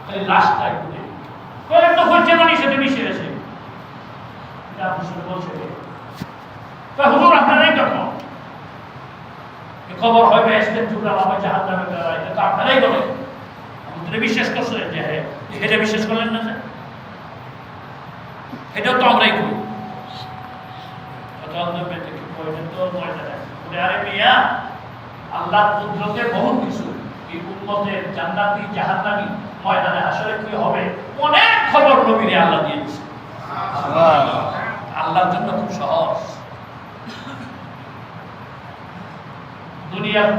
খালি লাশটা একটু দেখি একটু হচ্ছে না সেটা মিশে গেছে বলছে হুজুর আপনারাই তখন খবর হয় বেহেশতের টুকরা হয় জাহান্নামের বেলা, এটা তো আপনারাই বলেন, আমাদের বিশ্বাস করছিলেন যে হ্যাঁ, এটা বিশ্বাস করলেন না? এটাও তো আমরাই করি। আরে মিয়া, আল্লাহ কুদরতে বহু কিছু, এই উম্মতের জান্নাতি জাহান্নামী ময়দানে আসলে কি হবে অনেক খবর নবীরে আল্লাহ দিয়ে দিয়েছে। আল্লাহর জন্য খুব সহজ। দুনিয়ার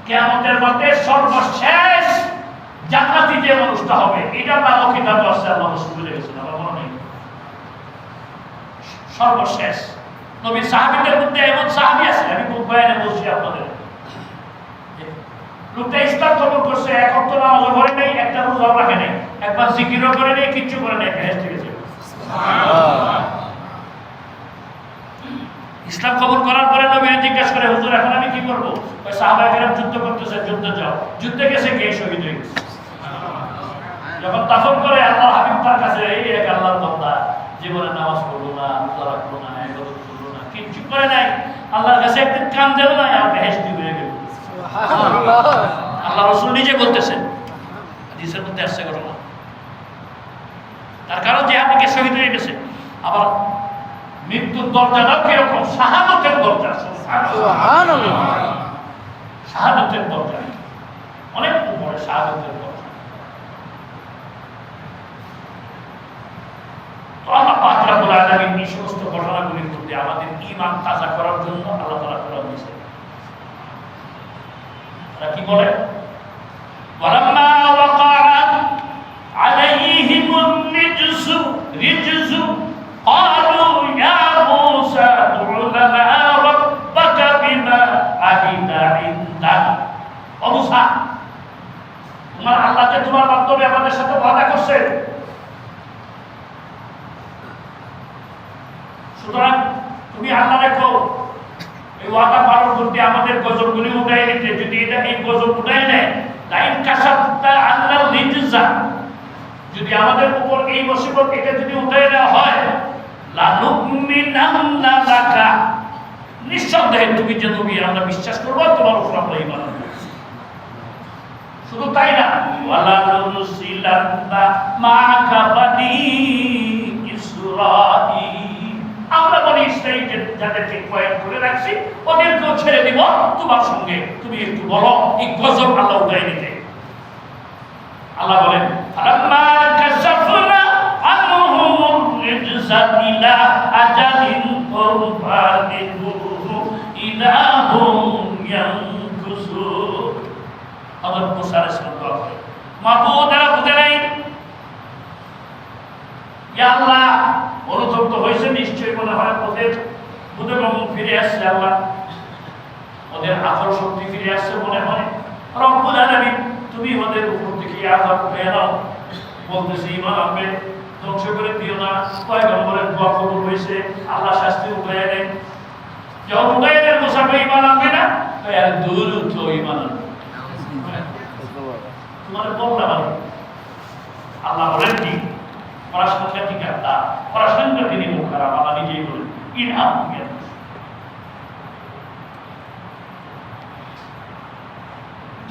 কিয়ামতের মাঠে সর্বশেষ জান্নাতি যে মানুষটা হবে, এটার নামও কিতাবে আছে, আল্লাহ রাসূল বলে গেছেন, আমার মনে নেই। সর্বশেষ নবীর সাহাবীদের মধ্যে এমন সাহাবী আছে, আমি খুব বয়ানে বলছি আপনাদের, লোকটা ইসলাম কবুল করছে, এক ওয়াক্ত নামাজও পড়ে নাই, একটা রোজাও রাখে নাই, একবার জিকিরও করে নাই, কিচ্ছু করে নাই, বেহেশতে গেছে। ইসলাম কবুল করার পরে নবী জিজ্ঞাসা করে, হুজুর এখন আমি কি করবো? ওই সাহাবায়ে কেরাম যুদ্ধ করতেছে, যুদ্ধে যাও। যুদ্ধে গেছে, গিয়ে শহীদ হয়ে গেছে। যখন দাফন করে আল্লাহ হাবিব তার কাছে, এই এক আল্লাহর বান্দা জীবনে নামাজ পড়লো না, রোজা রাখলো না, ইবাদত করলো না, কিচ্ছু করে নাই, আল্লাহর কাছে একদিন কান দিল না, আর বেহেশতি হয়ে গেল। আল্লাহ রাসূল নিজে বলতেছেন, হাদিসের মধ্যে আসছে ঘটনা। তার কারণ জিহাদে গিয়ে শহীদ হয়ে গেছে। আবার মৃত্যুর দরজাটাও কিরকম? শাহাদাতের দরজা। সুবহানাল্লাহ, শাহাদাতের দরজা অনেক উপরে, শাহাদাতের দরজা। তো আল্লাহ পাক রব্বুল আলামিন এই সমস্ত ঘটনাগুলির মধ্যে আমাদের ঈমান তাজা করার জন্য আল্লাহ তাআলা কোরআন দিয়েছেন। তারা কি বলে? ওয়ালাম্মা ওয়াকাআ আলাইহিমুন রিজসু ক্বালু ইয়া মূসা উদউ লানা রাব্বাকা বিমা আহিদা ইনদাক। ও মূসা, তোমার আল্লাহ যে তোমার মাধ্যমে আমাদের সাথে ওয়াদা করছে, সুতরাং তুমি আল্লাহ রেখো এই ওয়াদা পালন করতে, আমাদের গজবগুলি উঠাই নিতে। যদি এটা এই গজব উঠাই নেয়, লাইন কাশাফতা আল্লাহর রিজসা, যদি আমাদের উপর এই মুসিবত এটা যদি উঠাই নেওয়া হয়, লানুমিনান্না লাকা, নিঃসন্দেহে তুমি যে নবী, আমরা বিশ্বাস করব, তোমার উপর আমরা ঈমান আনব। শুধু তাই না, ওয়ালা নুরসিলান্না মাআকা বানি ইসরাঈল, আমরা বনি ইসরাঈল যাদেরকে কয়েদ করে রাখছি, ওদেরকেও ছেড়ে দিব তোমার সঙ্গে। তুমি একটু বলো এই গজব আল্লাহ উঠাই নিতে। আল্লাহ বলেন, ফালাম্মা কাশাফনা আনহুম রিজসা ইলা আজালিন হুম বালিগুহু ইযা হুম ইয়ানকুসুন। হযরত মুসা আলাইহিস সালাম বলেন, মাবুদ এরা বুঝে নাই, ইয়া আল্লাহ অনুতপ্ত হয়েছে, নিশ্চয়ই মনে হয় ওদের বুদ্ধগমন ফিরে আসছে, আল্লাহ ওদের আকল শক্তি ফিরে আসছে মনে হয়। রব্বুল আলামিন, তুমি ওদের উপর থেকে আযাব পেয়ে নাও। বলতেছে ঈমান আনবে, ধ্বংস করে দিও না। পয়গম্বরের দোয়া কবুল হয়েছে, আল্লাহ শাস্তি উঠায় দেন। যখন উঠায় দেন, মুসাফে ঈমান আনবে না, আর দ্রুত ঈমান আনবে। তোমার বললাম আল্লাহ বলেন কি, পড়াশোনা ঠিক একটা পড়াশোনা তিনি মুখ খারাপ, আল্লাহ নিজেই বলেন ইনহাম।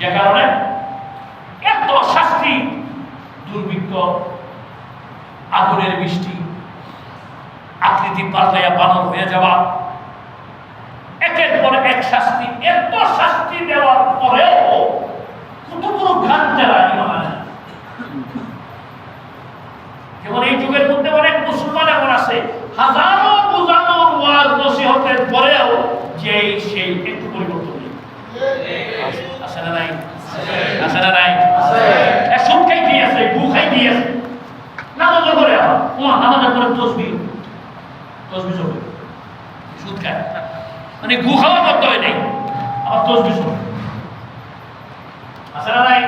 যে কারণে এত শাস্তি, দুর্ভিক্ষ, আগুনের বৃষ্টি, আকৃতি পাল্টাইয়া বানর হয়ে যাওয়া, একের পর এক শাস্তি, এত শাস্তি দেওয়ার পরেও কতগুলো গান দেওয়া ইমান আনে। যেমন এই যুগের মধ্যে অনেক মুসলমান এমন আছে, হাজারো বুঝানোর ওয়াজ নসিহতের পরেও যে সেই একটু পরিবর্তন নেই। আছে না নাই? আছে না নাই? সুদ খাই দিয়েছে, গু খাই দিয়েছে, নামাজ করে, নামাজের পরে তসবিহ চলবে, সুদ খায়, মানে গু খাওয়া করতে হয় নাই, আবার তসবিহ চলবে। আছে না নাই?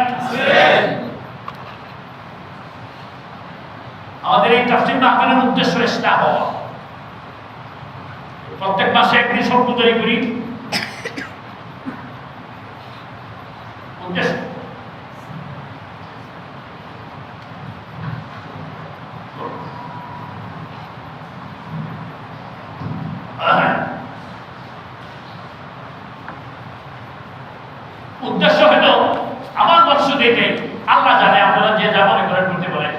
আমাদের এই তাফসীর মাহফিলের উদ্দেশ্য ইসলাম হওয়া। প্রত্যেক মাসে একদিন সব তৈরি করি, উদ্দেশ্য উদ্দেশ্য হলো আমার মকসুদ এইটাই, আল্লাহ জানে আপনারা যে যা মনে করেন করতে পারেন।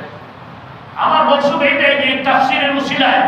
আমার মকসুদ এইটাই যে তাফসীরের উসিলায়